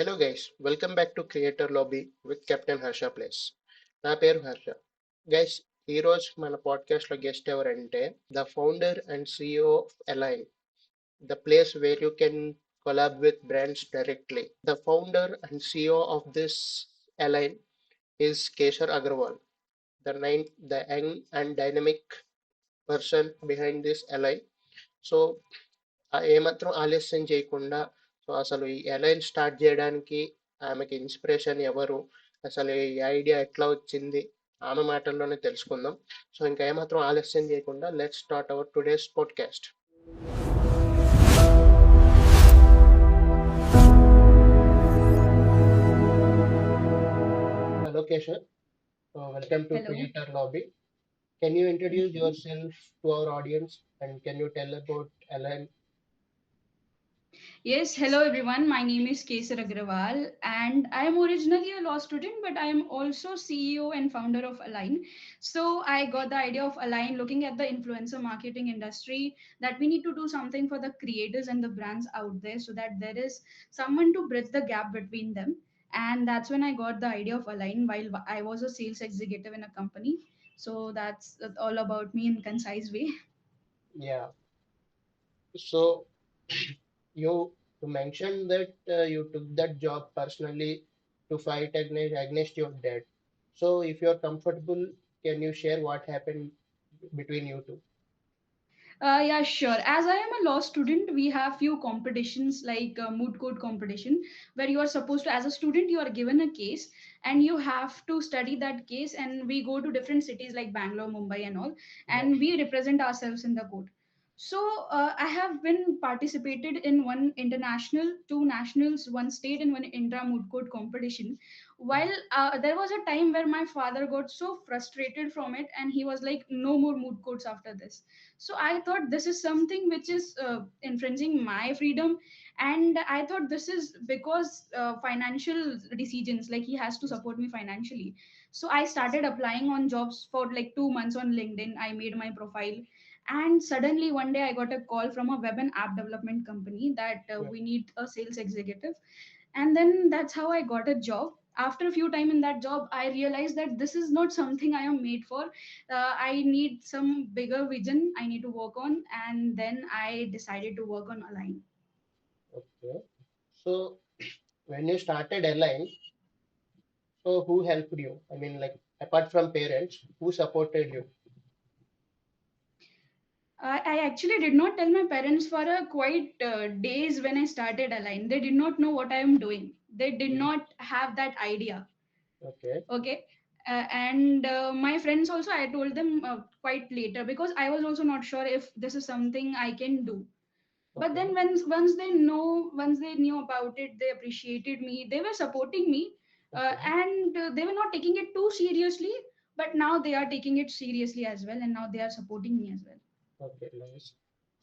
Hello guys, welcome back to Creator Lobby with Captain Harsha Plays. నా పేరు Harsha. Guys, ఈరోజు మన పాడ్కాస్ట్లో గెస్ట్ ఎవరంటే the founder and CEO of align, the place where you can collab with brands directly. The founder and CEO of this align is Kesar Agrawal, the young and dynamic person behind this align. So ఏమాత్రం ఆలస్యం చేయకుండా అసలు ఈ align start చేయడానికి ఆమెకి inspiration ఎవరు, అసలు ఈ ఐడియా ఎట్లా వచ్చింది, ఆమె మాటల్లోనే తెలుసుకుందాం. సో ఇంకా ఏమాత్రం ఆలస్యం చేయకుండా let's start our today's podcast. Hello Keshav, welcome to Hello. Creator lobby. Can you introduce your self to our audience and can you tell about align? Yes, hello everyone. My name is Kesar Agrawal, and I am originally a law student, but I am also CEO and founder of Align. So I got the idea of Align looking at the influencer marketing industry that we need to do something for the creators and the brands out there so that there is someone to bridge the gap between them. And that's when I got the idea of Align while I was a sales executive in a company. So that's all about me in concise way. Yeah. So you you mentioned that you took that job personally to fight against your dad. So if you're comfortable, can you share what happened between you two? Yeah, sure. As I am a law student, we have few competitions like moot court competition, where you are supposed to, as a student, you are given a case and you have to study that case. And we go to different cities like Bangalore, Mumbai, and all, Yeah. and we represent ourselves in the court. So I have been participated in one international, two nationals, one state, and one intra moot court competition. While there was a time where my father got so frustrated from it, and he was like, "No more moot courts after this." So I thought this is something which is infringing my freedom, and I thought this is because financial decisions, like he has to support me financially. So I started applying on jobs for like 2 months on LinkedIn. I made my profile, and suddenly one day I got a call from a web and app development company that Yeah. we need a sales executive. And then that's how I got a job. After a few time in that job, I realized that this is not something I am made for. I need some bigger vision I need to work on, and then I decided to work on Align. Okay. So when you started Align, so who helped you? I mean, like apart from parents, who supported you? I actually did not tell my parents for a quite days when I started Align. They did not know what I am doing. They did Mm. not have that idea. Okay. Okay. And my friends also, I told them quite later because I was also not sure if this is something I can do. But Okay. then once they knew about it, they appreciated me, they were supporting me, Okay. and they were not taking it too seriously, but now they are taking it seriously as well, and now they are supporting me as well. Okay. Nice.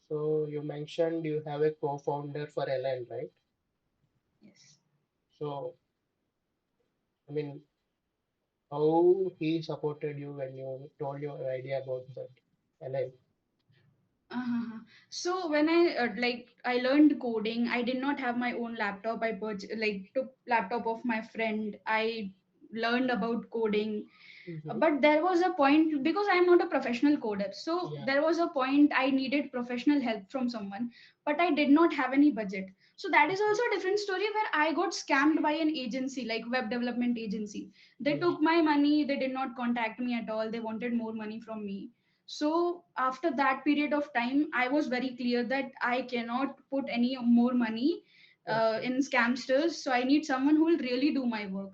So you mentioned you have a co-founder for Align, right? Yes. So I mean, how he supported you when you told your idea about that LI? Uh-huh. So when I learned coding, I did not have my own laptop. Took laptop of my friend. I learned about coding. Mm-hmm. But there was a point, because I am not a professional coder, so Yeah. there was a point I needed professional help from someone, but I did not have any budget. So that is Okay. also a different story where I got scammed by an agency, like web development agency. They Yeah. took my money, they did not contact me at all, they wanted more money from me. So after that period of time, I was very clear that I cannot put any more money Okay. in scamsters, so I need someone who will really do my work.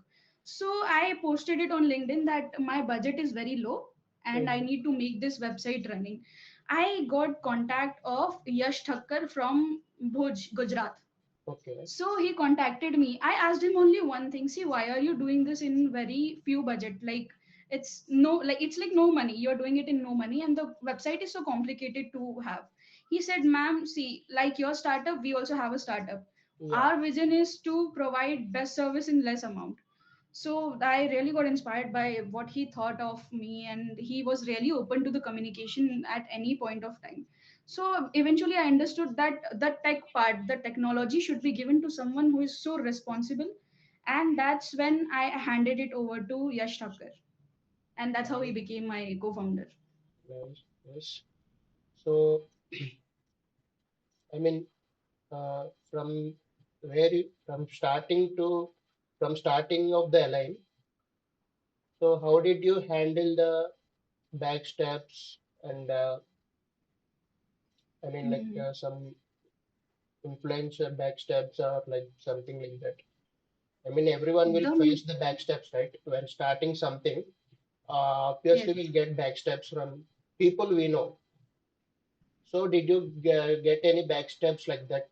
So I posted it on LinkedIn that my budget is very low and I Mm-hmm. need to make this website running. I got contact of Yash Thakkar from Bhuj, Gujarat. Okay. So he contacted me. I asked him only one thing. See, why are you doing this in very few budget? It's like no money. You're doing it in no money, and the website is so complicated to have. He said, "Ma'am, see, like your startup, we also have a startup. Yeah. Our vision is to provide best service in less amount." So I really got inspired by what he thought of me, and he was really open to the communication at any point of time. So eventually I understood that the tech part, the technology should be given to someone who is so responsible, and that's when I handed it over to Yash Thakkar, and that's how he Nice, became my co-founder. nice, nice. So, I mean, from from starting from starting of the align. So, how did you handle the back steps and I mean, like Mhm. some influencer back steps or like something like that. I mean, everyone will The face the back steps, right? When starting something, obviously Yes. we'll get back steps from people we know. So, did you get any back steps like that?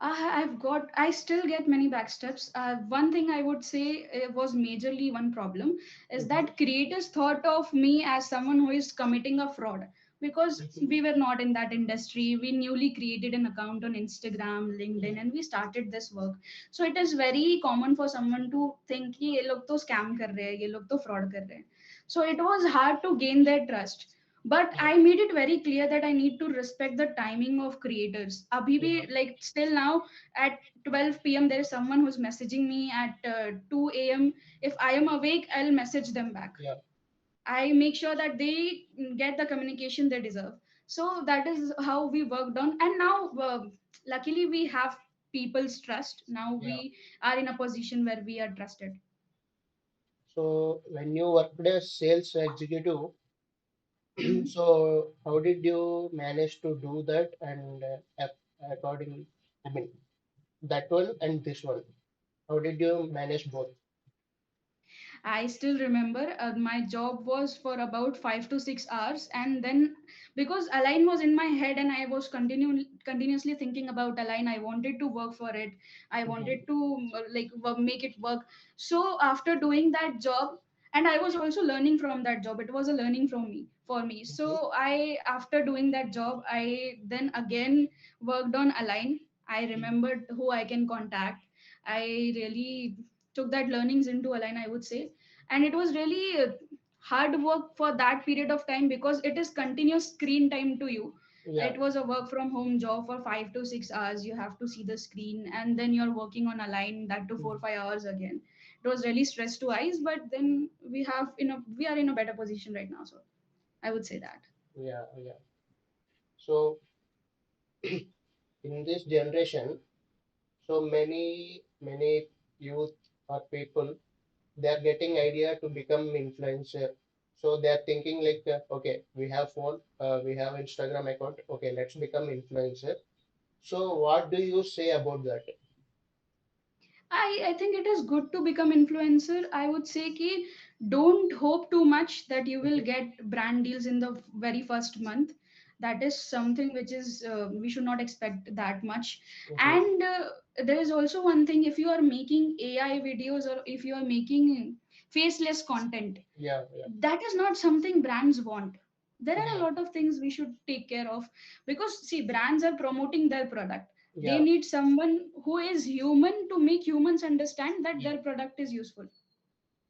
I still get many backsteps. One thing I would say was majorly one problem is Mm-hmm. that creators thought of me as someone who is committing a fraud because Mm-hmm. we were not in that industry. We newly created an account on Instagram, LinkedIn, and we started this work. So it is very common for someone to think कि ये लोग तो scam कर रहे हैं, ये लोग तो fraud कर रहे हैं. So it was hard to gain their trust. But Yeah, I made it very clear that I need to respect the timing of creators. Abhi bhi, yeah, like still now at 12 p.m. there is someone who's messaging me at 2 a.m. If I am awake, I'll message them back. yeah. I make sure that they get the communication they deserve. So that is how we worked on, and now luckily we have people's trust. Now we Yeah. are in a position where we are trusted. So, when you worked as sales executive, Mhm. so how did you manage to do that and according, I mean, that one and this one? How did you manage both? I still remember my job was for about 5 to 6 hours, and then because Align was in my head and I was continuously thinking about Align, I wanted to work for it. I Mm-hmm. wanted to make it work. So after doing that job, and I was also learning from that job. It was a learning from me for me. Mm-hmm. So I after doing that job, I then again worked on Align. I remembered who I can contact. I really took that learnings into Align, I would say, and it was really hard work for that period of time because it is continuous screen time to you. Yeah, It was a work from home job for 5 to 6 hours. You have to see the screen, and then you're working on a line that to mm, 4 5 hours again. It was really stress to eyes, but then we are in a better position right now, so I would say that. yeah, yeah. So in this generation, so many youth or people they are getting idea to become influencer. So they are thinking like, okay, we have phone, we have Instagram account. Okay, let's become influencer. So what do you say about that? I think it is good to become influencer. I would say ki don't hope too much that you will Mhm, get brand deals in the very first month. That is something which is we should not expect that much. mhm. And there is also one thing: if you are making AI videos or if you are making faceless content, Yeah, yeah, that is not something brands want. There are a yeah, lot of things we should take care of because see, brands are promoting their product. They yeah, need someone who is human to make humans understand that yeah, their product is useful.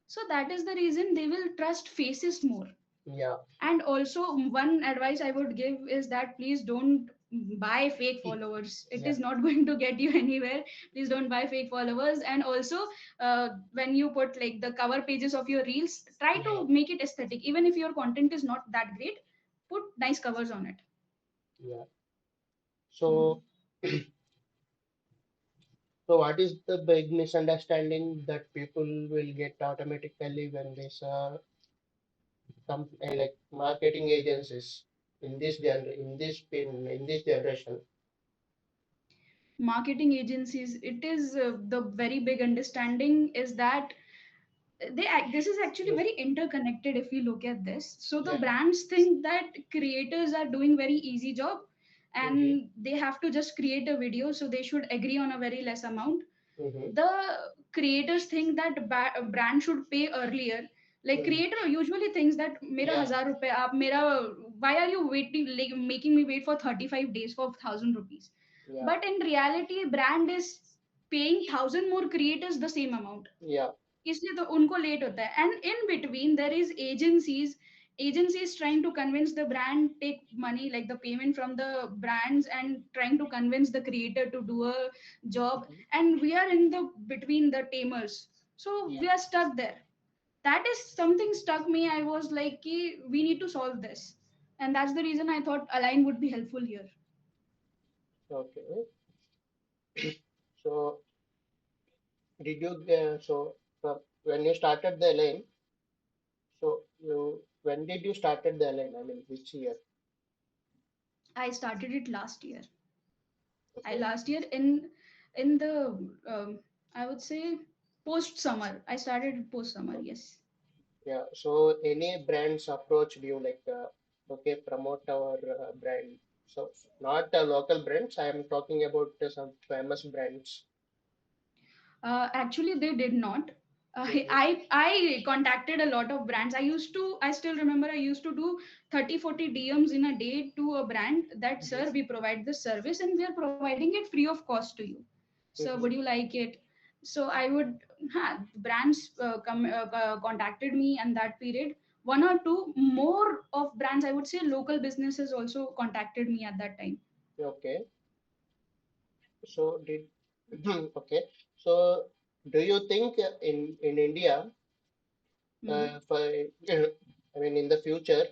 So that is the reason they will trust faces more. yeah, And also, one advice I would give is that please don't buy fake followers. It yeah, is not going to get you anywhere. Please don't buy fake followers. And also, when you put like the cover pages of your reels, try yeah, to make it aesthetic. Even if your content is not that great, put nice covers on it. yeah. Mhm. So so what is the big misunderstanding that people will get automatically when they saw some like marketing agencies in in this generation? Marketing agencies, it is the very big understanding is that this is actually Yes. very interconnected if you look at this. So the Yeah. brands think that creators are doing very easy job Mm-hmm. and they have to just create a video, so they should agree on a very less amount. Mm-hmm. The creators think that brand should pay earlier. Like Mm-hmm. creator usually thinks that mera Yeah. 1000 rupees aap mera, why are you waiting, like making me wait for 35 days for 1000 rupees. Yeah. But in reality brand is paying 1000 more creators the same amount, Yeah. इसलिए तो उनको late होता है. And in between there is agencies agency is trying to convince the brand, take money like the payment from the brands, and trying to convince the creator to do a job, Mhm. and we are in the between the tamers, so Yeah. we are stuck there. That is something stuck me. I was like, "Ki, we need to solve this," and that's the reason I thought Align would be helpful here. Okay. So did you when you started the line, so you when did you started the line? I mean, which year? I started it last year. I Okay. last year in the I would say post summer. I started post summer. Yes. Yeah. So any brands approached you like, okay, promote our brand. So not local brands. I am talking about some famous brands. Actually, they did not. Mm-hmm. I contacted a lot of brands. I still remember I used to do 30-40 DMs in a day to a brand that, sir, we provide this service and we are providing it free of cost to you. So would Mm-hmm. you like it? So I would, brands contacted me and that period. One or two more of brands, I would say local businesses also contacted me at that time. Okay. So did okay. So do you think in India, Hmm. for I mean in the future,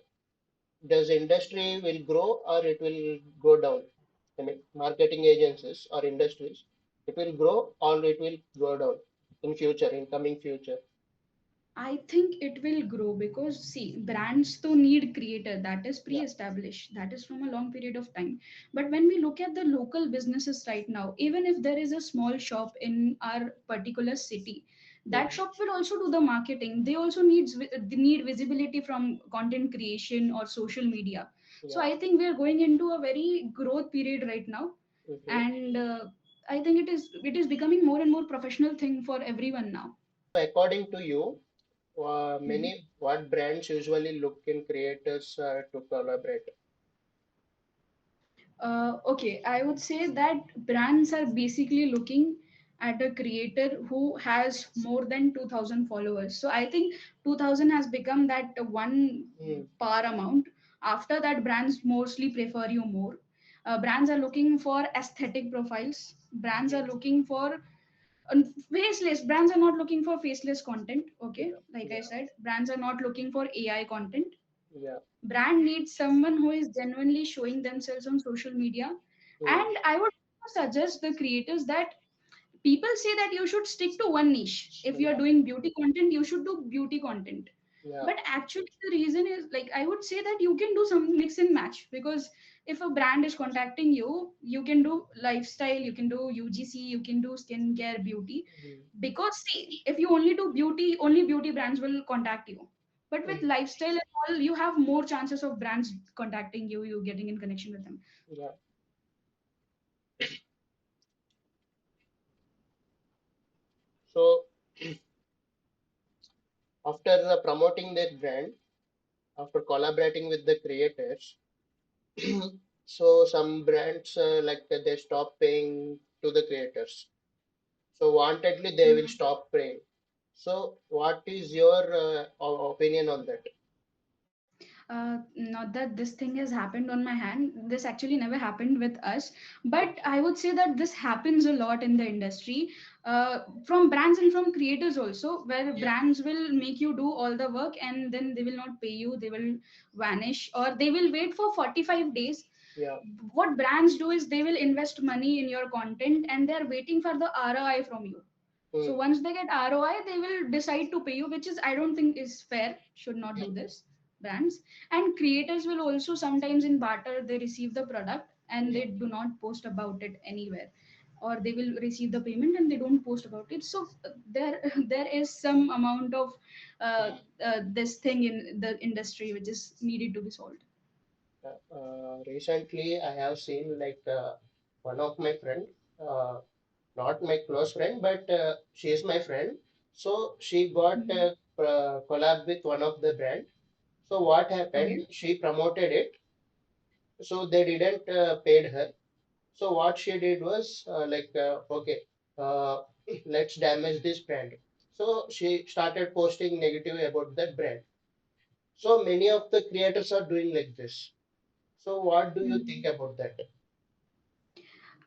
does industry will grow or it will go down? I mean, marketing agencies or industries, it will grow or it will go down in future, in coming future. I think it will grow because see, brands to need creator that is Yeah. pre-established, that is from a long period of time. But when we look at the local businesses right now, even if there is a small shop in our particular city, that Mhm. shop will also do the marketing. They also they need visibility from content creation or social media. So Yeah. I think we are going into a very growth period right now, Mhm. and I think it is becoming more and more professional thing for everyone now. According to you, Hmm. many what brands usually look in creators to collaborate? Okay, I would say that brands are basically looking at a creator who has more than 2000 followers. So I think 2000 has become that one Mm. par amount. After that, brands mostly prefer you more. Brands are looking for aesthetic profiles. Brands are Mhm. looking for faceless. Brands are not looking for faceless content. Okay, Yeah. like I Yeah. said, brands are not looking for AI content. Yeah. Brand needs someone who is genuinely showing themselves on social media. Mm. And I would suggest the creators that people say that you should stick to one niche. If you're Yeah. doing beauty content, you should do beauty content. Yeah. But actually, the reason is like I would say that you can do some mix and match, because if a brand is contacting you, you can do lifestyle, you can do UGC, you can do skincare, beauty. Mm. Because see, if you only do beauty, only beauty brands will contact you. But with Mm. lifestyle and all, you have more chances of brands contacting you, you getting in connection with them. Yeah. So after promoting their brand, after collaborating with the creators, so some brands like they stop paying to the creators. So wantedly they will stop paying. So what is your opinion on that? Not that this thing has happened on my hand. This actually never happened with us. But I would say that this happens a lot in the industry, from brands and from creators also, where Yeah. brands will make you do all the work and then they will not pay you. They will vanish or they will wait for 45 days. Yeah. What brands do is they will invest money in your content and they're waiting for the ROI from you. So Hmm. once they get ROI, they will decide to pay you, which is I don't think is fair. Should not Yeah. do this. Brands and creators will also sometimes in barter they receive the product and Yeah. they do not post about it anywhere, or they will receive the payment and they don't post about it. So there there is some amount of Yeah. this thing in the industry which is needed to be solved. Recently, I have seen like one of my friend, uh, not my close friend, but she is my friend. So she got Mhm. a collab with one of the brand. So what Okay. happened? She promoted it. So they didn't paid her. So what she did was okay, uh, let's damage this brand. So she started posting negative about that brand. So many of the creators are doing like this. So what do you think Mm. about that?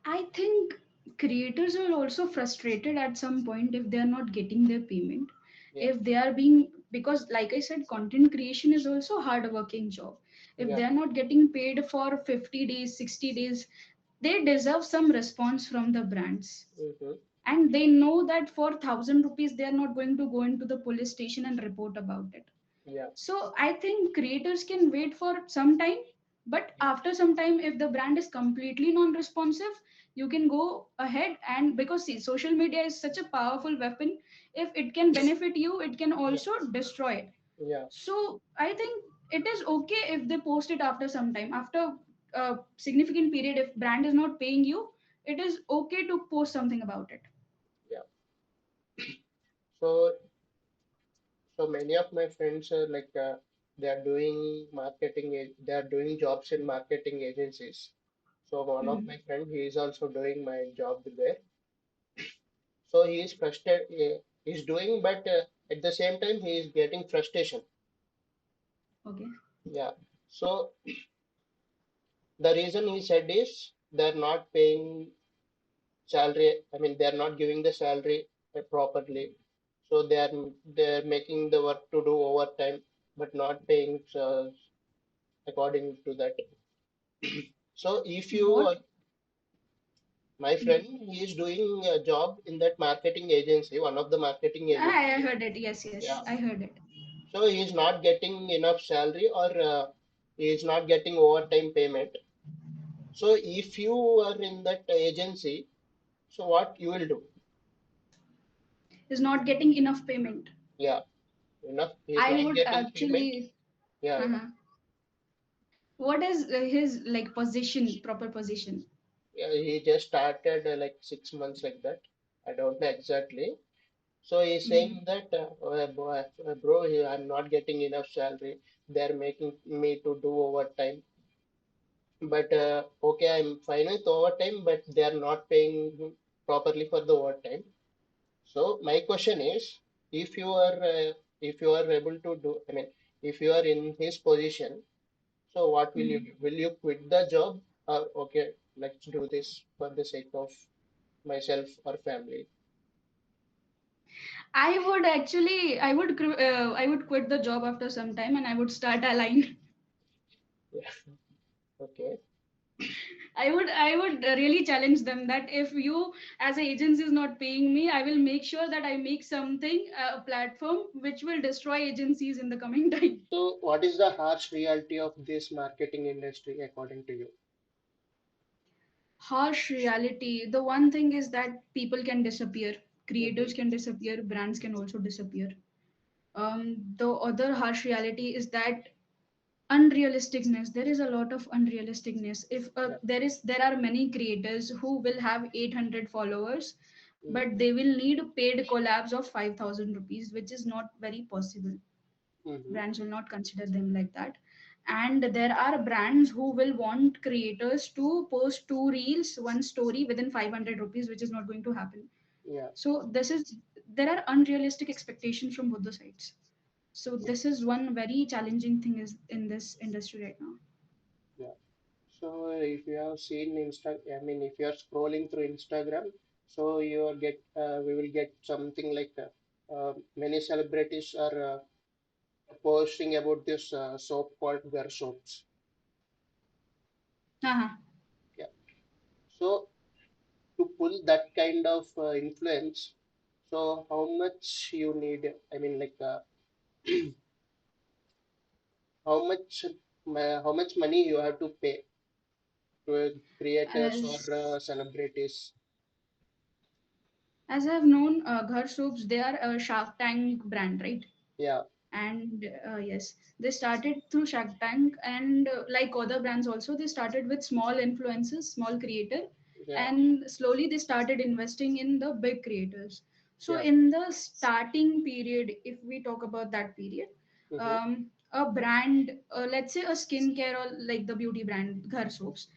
I think creators are also frustrated at some point if they are not getting their payment. Yeah, If they are being, because like I said, content creation is also a hard working job. If yeah, they are not getting paid for 50 days, 60 days, they deserve some response from the brands. mm-hmm. And they know that for 1,000 rupees, they are not going to go into the police station and report about it. Yeah, So I think creators can wait for some time, but yeah, after some time, if the brand is completely non-responsive, you can go ahead and, because see, social media is such a powerful weapon. If it can benefit you, it can yeah, also destroy it. yeah, So I think it is okay if they post it after some time, after a significant period. If brand is not paying you, it is okay to post something about it. yeah. So so many of my friends are like they are doing they are doing jobs in marketing agencies. So one of Mhm. my friend, he is also doing my job there. So he is frustrated. He's doing, but at the same time, he is getting frustration. Okay. Yeah. So the reason he said is they're not paying salary. I mean, they're not giving the salary properly. So they're making the work to do overtime, but not paying according to that. So if you, What? my friend, Mhm. he is doing a job in that marketing agency, one of the marketing I agency. heard it. Yes, yes, Yeah. I heard it. So he is not getting enough salary or he is not getting overtime payment. So if you are in that agency, so what you will do? Is not getting enough payment. Yeah, enough. He is I not would getting payment. actually. Yeah, yeah. Uh-huh. What is his like position, proper position? Yeah, he just started like 6 months like that. I don't know exactly. So he's Mhm. saying that, bro, I'm not getting enough salary. They're making me to do overtime. But okay, I'm fine with overtime, but they're not paying properly for the overtime. So my question is, if you are able to do, I mean, if you are in his position, so what will you Mhm. do? Will you quit the job or okay, let's do this for the sake of myself or family? I would quit the job after some time and I would start a line. Yeah, okay. I would really challenge them that if you as an agency is not paying me, I will make sure that I make something, a platform which will destroy agencies in the coming time. So what is the harsh reality of this marketing industry according to you? Harsh reality. The one thing is that people can disappear, Mm-hmm. creators can disappear, brands can also disappear. The other harsh reality is that unrealisticness. There is a lot of unrealisticness. If Yeah. there are many creators who will have 800 followers, Mm-hmm. but they will need paid collabs of 5,000 rupees, which is not very possible. Mm-hmm. Brands will not consider them like that. And there are brands who will want creators to post two reels, one story within 500 rupees, which is not going to happen. Yeah. So there are unrealistic expectations from both the sides. So this is one very challenging thing is in this industry right now. Yeah. So if you have seen I mean, if you are scrolling through Instagram, so you will get, we will get something like many celebrities are posting about this soap called Ver soaps. Uh-huh. Yeah. So to pull that kind of influence, so how much you need? I mean, like how much, how much money you have to pay to creators or As celebrities? as I've known, Ghar Soaps, they are a Shark Tank brand, right? Yeah. And yes, they started through Shark Tank, and like other brands also, they started with small influencers, small creator, Yeah. and slowly they started investing in the big creators. So Yeah. in the starting period, if we talk about that period, Mm-hmm. a brand, let's say a skincare or like the beauty brand Ghar Soaps,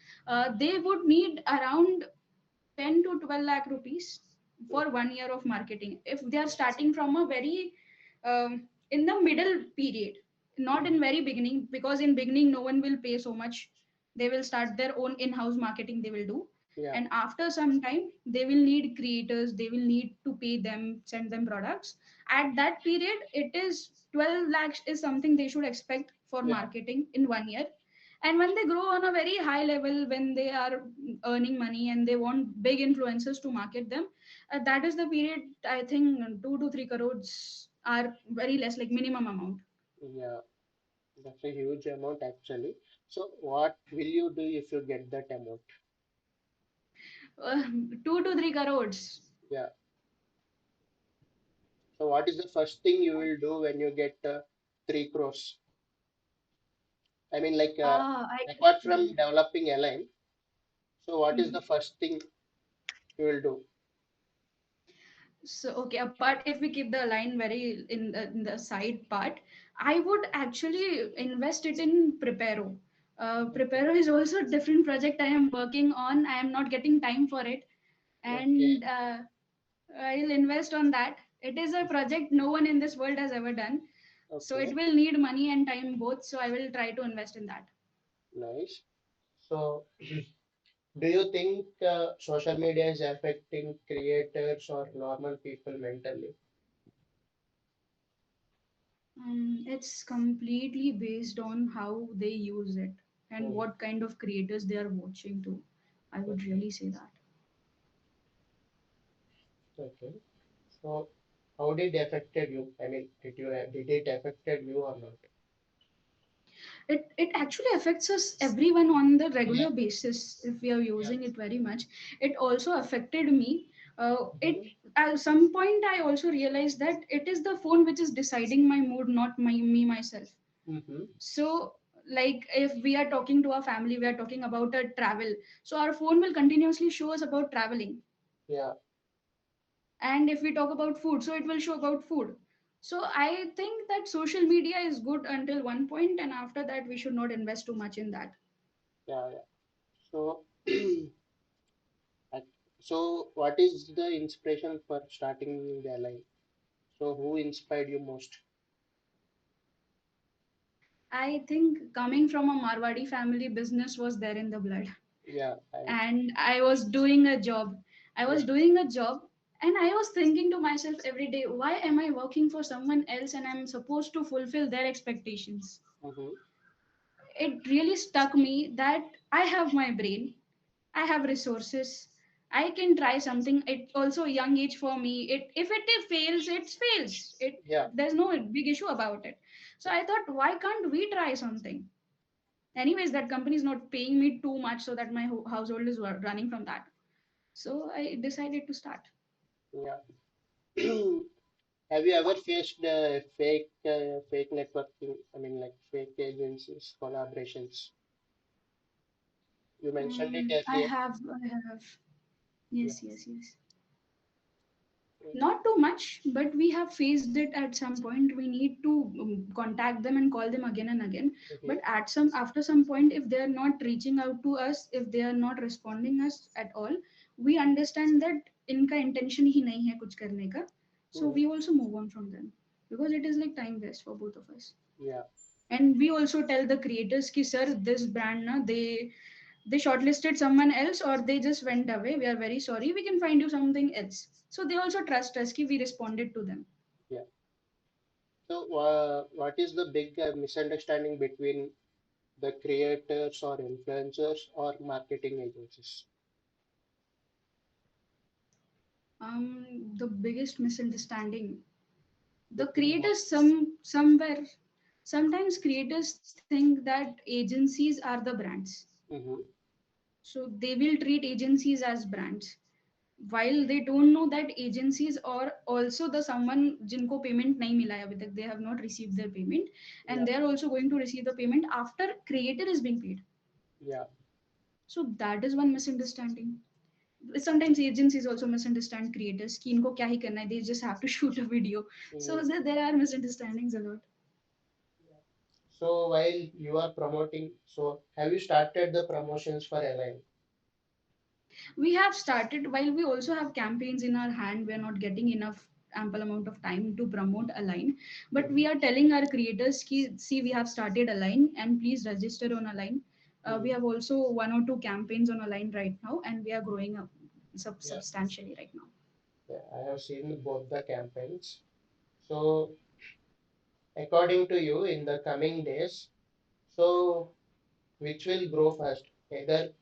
they would need around 10 to 12 lakh rupees for 1 year of marketing if they are starting from a very in the middle period, not in Mhm. very beginning, because in beginning no one will pay so much. They will start their own in-house marketing, they will do. Yeah, And after some time they will need creators, they will need to pay them, send them products. At that period, it is 12 lakhs is something they should expect for yeah, marketing in 1 year. And when they grow on a very high level, when they are earning money and they want big influencers to market them, that is the period, I think 2 to 3 crores are very less, like minimum amount. yeah. That's a huge amount actually. So what will you do if you get that amount? uh, 2 to 3 crores. Yeah. So what is the first thing you will do when you get 3 crores? I mean, like I apart from hmm. developing a line, so what is the Hmm. first thing you will do? So okay, apart, if we keep the line very in the side part, I would actually invest it in Preparo. Okay. Preparo is also a different project I am working on. I am not getting time for it, Okay. and I'll invest on that. It is a project no one in this world has ever done, so it Okay. will need money and time both. So I will try to invest in that. Nice. So do you think social media is affecting creators or normal people mentally? It's completely based on how they use it and Hmm. what kind of creators they are watching too. I would Okay. really say that. Okay. So how did it affected you? I mean, did it affected you or not? It actually affects us everyone on the Yeah. regular basis if we are Yeah. using it very much. It also affected me. It Mhm. At some point I also realized that it is the phone which is deciding my mood, not me myself. Mhm. So like if we are talking to our family, we are talking about a travel, so our phone will continuously show us about traveling. Yeah. And if we talk about food, so it will show about food. So I think that social media is good until one point, and after that we should not invest too much in that. Yeah. Yeah. So, ac- so what is the inspiration for starting the line? So, who inspired you most? I think coming from a Marwadi family, business was there in the blood. Yeah. And I was doing a job. I Yeah. was doing a job, and I was thinking to myself every day, why am I working for someone else and I'm supposed to fulfill their expectations? Mm-hmm. It really stuck me that I have my brain, I have resources, I can try something. It also a young age for me. It if it fails, it fails. It Yeah. There's no big issue about it. So I thought, why can't we try something? Anyways, that company is not paying me too much, so that my household is running from that. So I decided to start. Yeah. Have you ever faced fake networking? I mean, like fake agencies, collaborations. You mentioned it earlier. I have. Yeah. Yes, yes, yes. Not too much, but we have faced it at some point. We need to contact them and call them again and again. Mm-hmm. But after some point, if they are not reaching out to us, if they are not responding us at all, we understand that इनका intention ही नहीं है कुछ करने का. So Mm-hmm. we also move on from them, because it is like time waste for both of us. Yeah. And we also tell the creators ki sir, this brand na, they shortlisted someone else or they just went away, we are very sorry, we can find you something else. So they also trust us ki we responded to them. Yeah. So, what is the big misunderstanding between the creators or influencers or marketing agencies? The biggest misunderstanding, the Between what? creators somewhere, sometimes creators think that agencies are the brands. Mm-hmm. So they will treat agencies as brands, while they don't know that agencies are also the someone जिनको payment नहीं मिला है अभी तक, they have not received their payment, Yeah. and they are also going to receive the payment after creator is being paid. Yeah. So that is one misunderstanding. Sometimes agencies also misunderstand creators कि इनको क्या ही करना है, they just have to shoot a video. So Mm. there are misunderstandings a lot. So, while you are promoting, so have you started the promotions for Align? We have started, while we also have campaigns in our hand, we are not getting enough. ample amount of time to promote Align. But we Mhm. are telling our creators, see, we have started Align and please register on Align. We Mhm. have also one or two campaigns on Align right now, and we are growing up Yeah, substantially right now. yeah, I have seen both the campaigns. So, according to you, in the coming days, so which will grow first? Either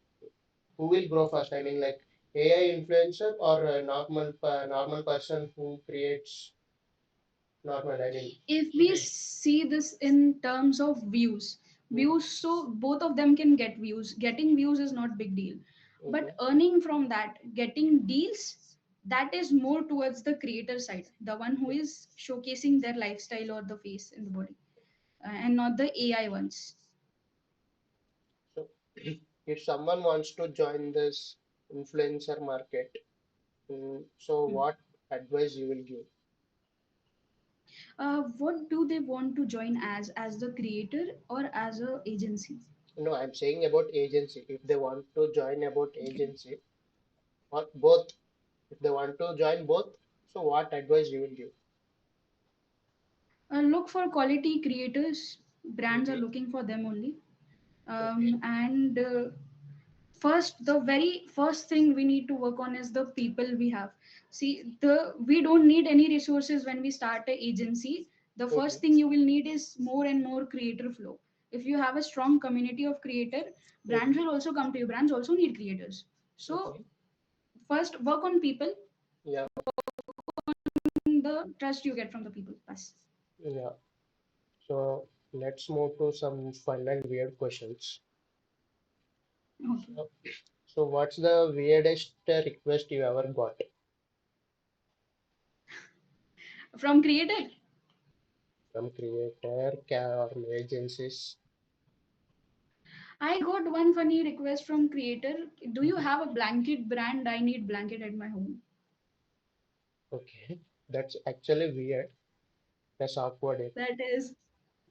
who will grow first? I mean, like AI influencer or a normal person who creates normal. I mean, If we image. see this in terms of views, Mhm. so both of them can get views. Getting views is not big deal, but Mhm. earning from that, getting deals, that is more towards the creator side, the one who is showcasing their lifestyle or the face in the body, and not the AI ones. So, if someone wants to join this influencer market, so Hmm. what advice you will give? What do they want to join as the creator or as a agency? No, I'm saying about agency. If they want to join about Okay. agency or both, if they want to join both, so what advice you will give? Look for quality creators. Brands are Hmm. looking for them only. Okay. And first, the very first thing we need to work on is the people we have. See, we don't need any resources when we start a agency. The Hmm. first thing you will need is more and more creator flow. If you have a strong community of creator, brands Hmm. will also come to you. Brands also need creators. So Okay. first work on people, Yeah. the trust you get from the people. Bas. Yeah. So let's move to some fun and weird questions. Okay. So, so what's the weirdest request you ever got From creator, from creator or agencies? I got one funny request from creator. Do you Mhm. have a blanket brand? I need blanket at my home. Okay. That's actually weird. That's awkward. That is,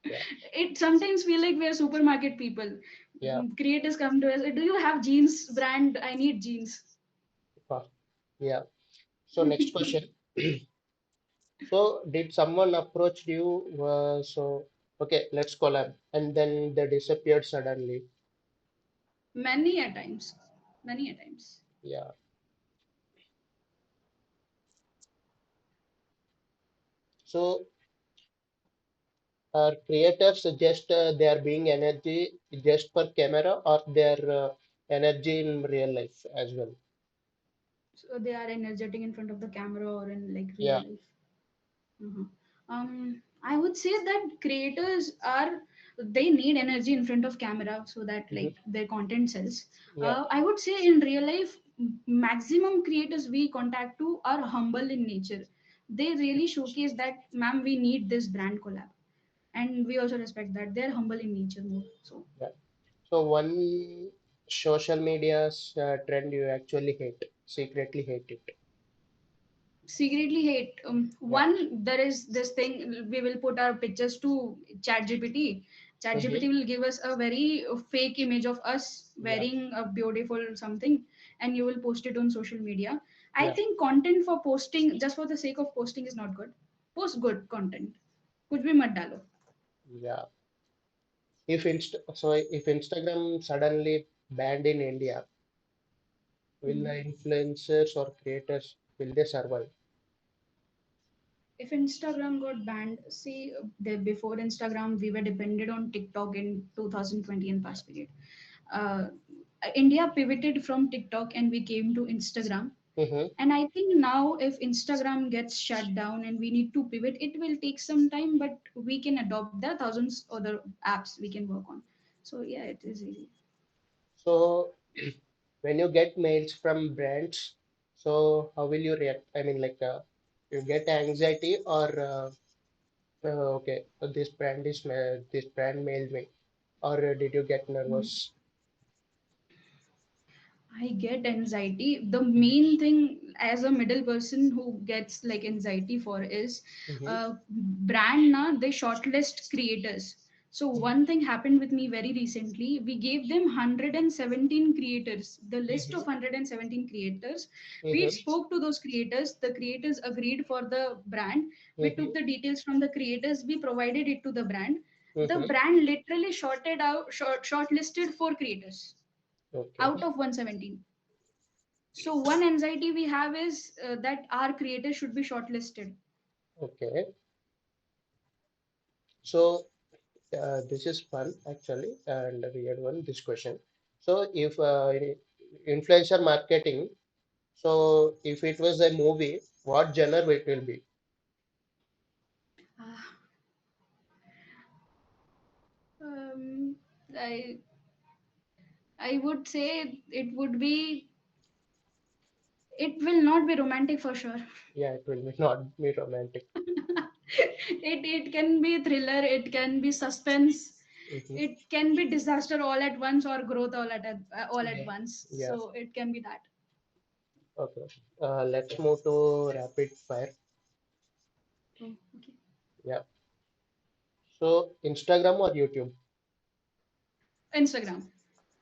Yeah. it sometimes feel like we are supermarket people. Yeah. Creators come to us. Do you have jeans brand? I need jeans. Ah, yeah. So next question. So did someone approach you? Okay, let's collab, and then they disappeared suddenly. Many a times. Many a times. Yeah. So are creators just they are being energy just for camera, or their energy in real life as well? So they are energetic in front of the camera or in like real Yeah. life. Mhm. I would say that creators are, they need energy in front of camera so that Mhm. like their content sells. Yeah. I would say in real life, maximum creators we contact to are humble in nature. They really showcase that, ma'am, we need this brand collab, and we also respect that they're humble in nature more. So Yeah. So one social media's trend you actually hate, secretly hate it. secretly hate, Yeah. one, there is this thing, we will put our pictures to ChatGPT Hmm. will give us a very fake image of us Yeah. wearing a beautiful something, and you will post it on social media. I Yeah. think content for posting just for the sake of posting is not good. Post good content, kuch bhi mat dalo. Yeah. If Instagram suddenly banned in India, will the Hmm. influencers or creators will they survive? If Instagram got banned, see, before Instagram, we were dependent on TikTok in 2020 and past period. Uh, India pivoted from TikTok and we came to Instagram. Mm-hmm. And I think now, if Instagram gets shut down and we need to pivot, it will take some time, but we can adopt. There are thousands other apps we can work on. So yeah, it is easy. So when you get mails from brands, so how will you react? I mean, like you get anxiety or okay, so this brand mailed me, or did you get nervous? I get anxiety. The Mm-hmm. main thing as a middle person who gets like anxiety for is Mm-hmm. brand na they shortlist creators. So one thing happened with me very recently. We gave them 117 creators, the list Mm-hmm. of 117 creators. We Mm-hmm. spoke to those creators. The creators agreed for the brand. We Mm-hmm. took the details from the creators. We provided it to the brand. The Mm-hmm. brand literally shortlisted 4 creators Okay. out of 117. So one anxiety we have is that our creators should be shortlisted. Okay. So this is fun actually and a weird one. This question. So if influencer marketing, so if it was a movie, what genre it will be? Ah, um, I I would say it would be. It will not be romantic for sure. Yeah, it will be not be romantic. It can be thriller. It can be suspense. Mm-hmm. It can be disaster all at once or growth all at Yeah. once. Yeah. So it can be that. Okay. Let's move to rapid fire. Oh, okay. Yeah. So Instagram or YouTube? Instagram.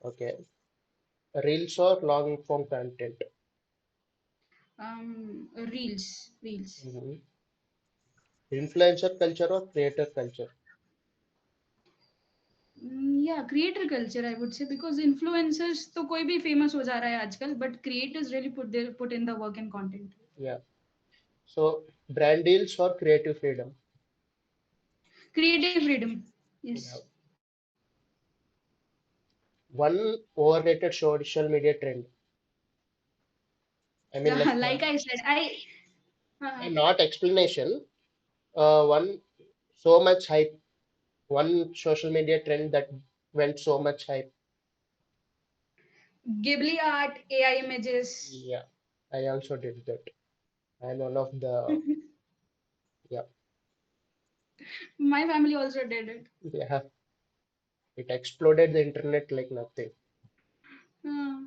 Okay. Reels or long form content? Reels. Mhm. Influencer culture or creator culture? Yeah, creator culture I would say because influencers तो कोई भी famous हो जा रहा है आजकल but creators really put in the work and content. Yeah. So brand deals or creative freedom? Creative freedom. Yeah. Yes. One overrated social media trend. I mean, like, Like I said, uh, not explanation. One so much hype. One social media trend that went so much hype. Ghibli art, AI images. Yeah. I also did that. I'm one of the, yeah, My family also did it. yeah. It exploded the internet like nothing. Uh,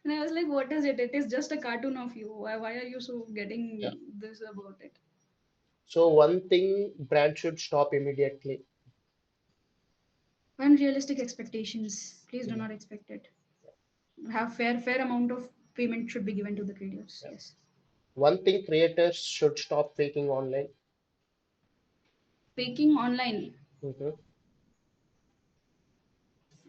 and I was like, what is it? It is just a cartoon of you. Why are you so Yeah. getting this about it? So one thing brand should stop immediately. Unrealistic expectations. Please do Yeah. not expect it. Have fair amount of payment should be given to the creators. Yeah. Yes. One thing creators should stop faking online. Faking online. Mm-hmm.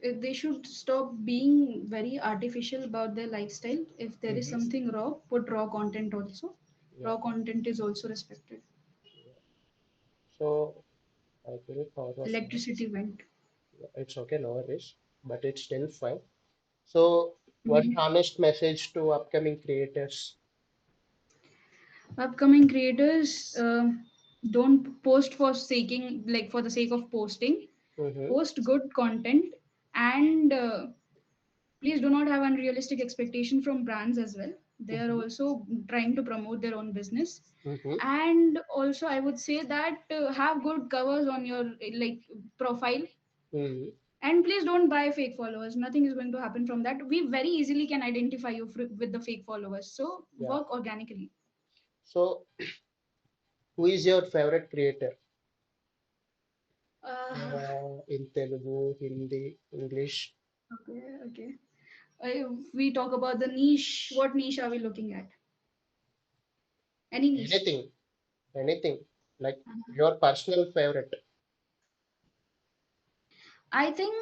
They should stop being very artificial about their lifestyle. If there is Mm-hmm. something raw, put raw content also. Yeah. Raw content is also respected. Yeah. So I think our time. Electricity went. Yeah, it's okay, no worries, but it's still fine. So one Mhm. honest message to upcoming creators. Upcoming creators, don't post for seeking like for the sake of posting. Mm-hmm. Post good content and please do not have unrealistic expectation from brands as well. They are Mm-hmm. also trying to promote their own business. Mm-hmm. And also I would say that have good covers on your like profile Mm-hmm. and please don't buy fake followers. Nothing is going to happen from that. We very easily can identify you with the fake followers, so Yeah. work organically. So who is your favorite creator? uh, In Telugu, Hindi, English, okay. We talk about the niche. What niche are we looking at? Any niche? anything, anything. Like Uh-huh. your personal favorite. I think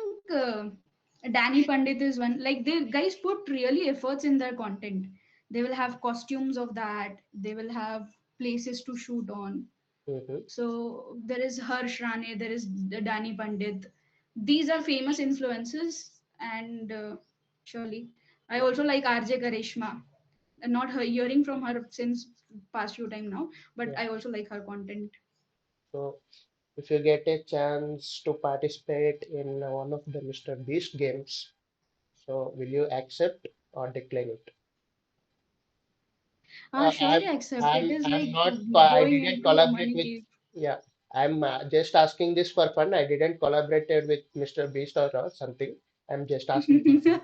Danny Pandit is one. Like the guys put really efforts in their content. They will have costumes of that. They will have places to shoot on. Mm-hmm. So there is Harsh Rane. There is Danny Pandit. These are famous influences, and surely I also like RJ Karishma. Not her hearing from her since past few time now, but Yeah. I also like her content. So if you get a chance to participate in one of the Mr. Beast games, so will you accept or decline it? Ah, surely I'm accept. It is I'm like not I going didn't into collaborate money with, cave. yeah, I'm just asking this for fun. I didn't collaborated with Mr. Beast or something. I'm just asking for fun.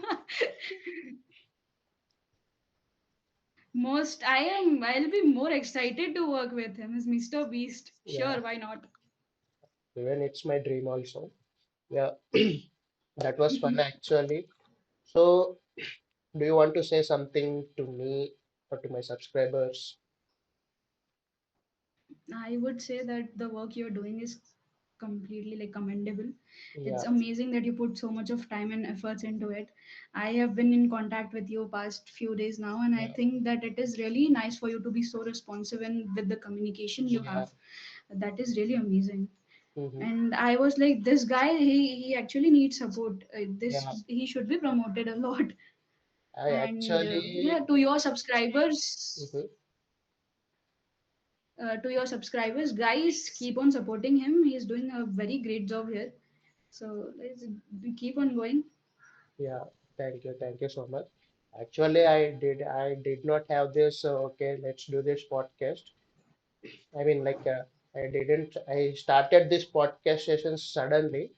I'll be more excited to work with him as Mr. Beast. Yeah, Sure, why not? even it's my dream also. Yeah, that was fun actually. So, do you want to say something to me or to my subscribers? I would say that the work you're doing is completely like commendable. It's Yeah, amazing that you put so much of time and efforts into it. I have been in contact with you past few days now, and I yeah, think that it is really nice for you to be so responsive and with the communication you yeah. have. That is really amazing. Hmm. And I was like, this guy, he actually needs support. This Yeah, he should be promoted a lot. I And actually, yeah, mhm, to your subscribers, guys, keep on supporting him. He's doing a very great job here. So let's keep on going. yeah, thank you so much. Actually, I did not have this. Okay, let's do this podcast. I mean, like, I started this podcast session suddenly.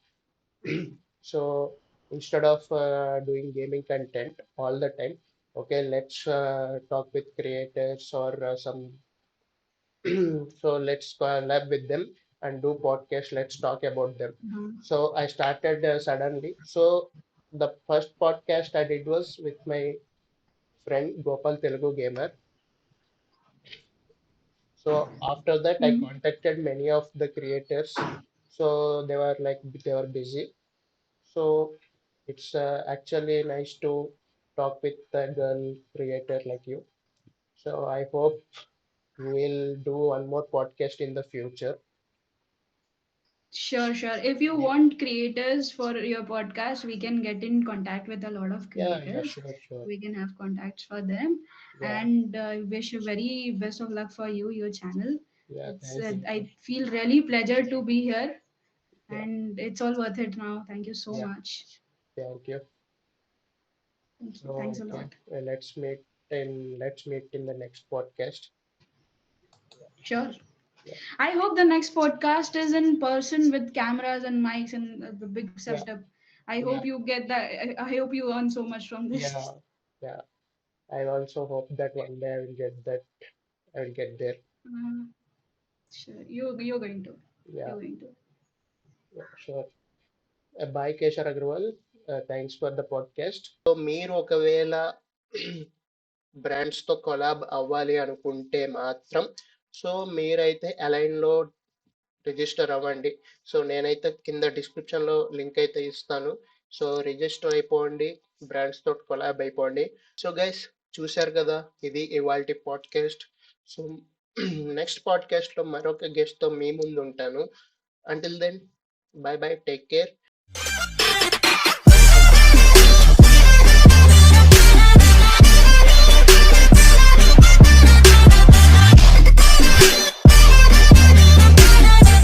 So instead of doing gaming content all the time, okay, let's talk with creators or some. So let's collab with them and do podcast. Let's talk about them. Uh-huh. So I started suddenly. So the first podcast I did was with my friend Gopal Telugu Gamer. So after that, I Hmm. contacted many of the creators. So they were busy. So it's actually nice to talk with a girl creator like you. So I hope we'll do one more podcast in the future. Sure, sure. If you Yeah, want creators for your podcast, we can get in contact with a lot of yeah, creators. sure, sure. We can have contacts for them. Yeah, And wish you very best of luck for you, your channel. yeah, It's thank you. I feel really pleasure to be here, Yeah, and it's all worth it now. Thank you so yeah, much. thank you. Thank you. So Thanks a okay, lot. let's meet in the next podcast. Sure. Yeah, I hope the next podcast is in person with cameras and mics and the big yeah, setup. I hope yeah, you get that. I hope you earn so much from this. yeah, yeah. I also hope that one day I will get that. I will get there. Uh, sure. You're going to. Yeah, You're going to. yeah, sure. Bye, Kesar Agrawal. Thanks for the podcast. So మీరు ఒకవేళ brands తో collab అవ్వాలి అనుకుంటే మాత్రం so మీరైతే align లో register అవ్వండి. So నేనైతే కింద డిస్క్రిప్షన్ లో లింక్ అయితే ఇస్తాను. సో రిజిస్టర్ అయిపోండి, బ్రాండ్స్ తోటి కొలాబ్ అయిపోండి. సో గైస్, చూశారు కదా, ఇది ఇవాల్టి పాడ్కాస్ట్. సో నెక్స్ట్ పాడ్కాస్ట్ లో మరొక గెస్ట్ తో మీ ముందు ఉంటాను. Until then, bye bye, take care.